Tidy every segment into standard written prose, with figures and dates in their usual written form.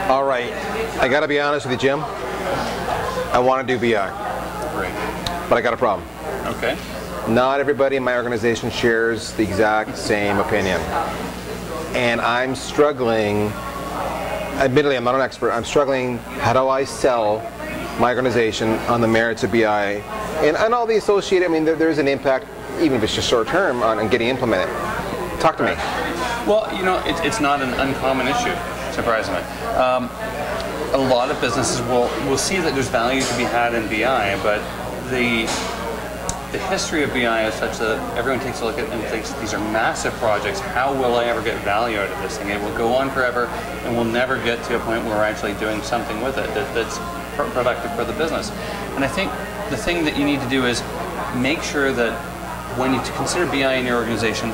All right, I got to be honest with you, Jim. I want to do BI. Great. But I got a problem. Okay. Not everybody in my organization shares the exact same opinion. And I'm struggling, admittedly I'm not an expert, I'm struggling, how do I sell my organization on the merits of BI and all the associated, I mean there's an impact, even if it's just short term, on getting implemented. Talk to me. Well, you know, it's not an uncommon issue, surprisingly. A lot of businesses will see that there's value to be had in BI, but the history of BI is such that everyone takes a look at it and thinks these are massive projects. How will I ever get value out of this thing? It will go on forever, and we'll never get to a point where we're actually doing something with it that's productive for the business. And I think the thing that you need to do is make sure that when you consider BI in your organization,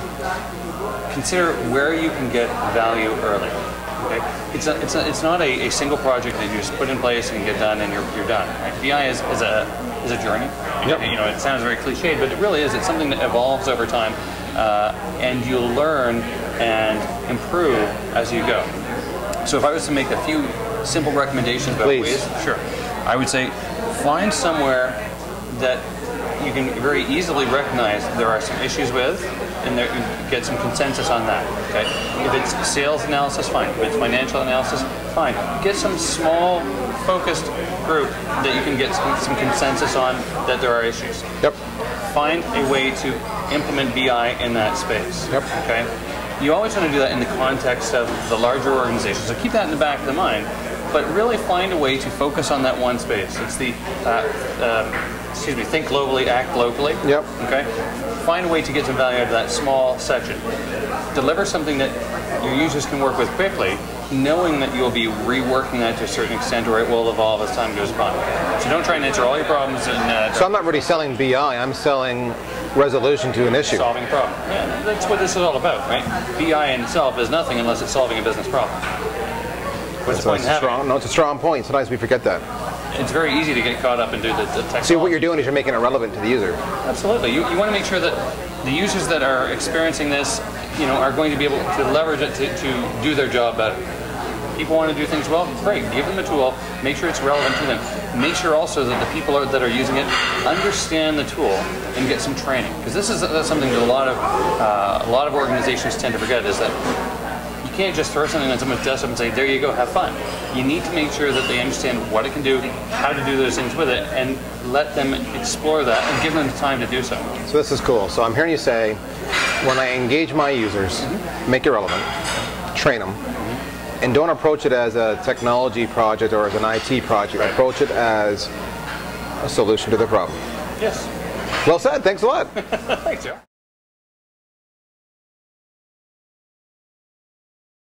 consider where you can get value early. Okay? It's not a single project that you just put in place and get done and you're done. Right? BI is a journey. Yep. You know, it sounds very cliched, but it really is. It's something that evolves over time, and you'll learn and improve as you go. So if I was to make a few simple recommendations about ways, sure, I would say find somewhere that you can very easily recognize there are some issues with, and get some consensus on that. Okay, if it's sales analysis, fine. If it's financial analysis, fine. Get some small, focused group that you can get some consensus on that there are issues. Yep. Find a way to implement BI in that space. Yep. Okay. You always want to do that in the context of the larger organization. So keep that in the back of the mind, but really find a way to focus on that one space. It's the think globally, act locally. Yep. Okay. Find a way to get some value out of that small section. Deliver something that your users can work with quickly, knowing that you'll be reworking that to a certain extent, or it will evolve as time goes by. So don't try and answer all your problems. So I'm not really selling BI, I'm selling resolution to an issue. Solving a problem. Yeah, that's what this is all about, right? BI in itself is nothing unless it's solving a business problem. What's the point in having it? No, it's a strong point. Sometimes we forget that. It's very easy to get caught up and do the technology. See, what you're doing is you're making it relevant to the user. Absolutely. You want to make sure that the users that are experiencing this, you know, are going to be able to leverage it to do their job better. People want to do things well, great. Give them a tool. Make sure it's relevant to them. Make sure also that the people that are using it understand the tool and get some training. Because that's something that a lot of organizations tend to forget, is that you can't just throw something on someone's desktop and say, there you go, have fun. You need to make sure that they understand what it can do, how to do those things with it, and let them explore that and give them the time to do so. So this is cool. So I'm hearing you say, when I engage my users, make it relevant, train them, and don't approach it as a technology project or as an IT project. Right. Approach it as a solution to the problem. Yes. Well said. Thanks a lot. Thanks, Joe.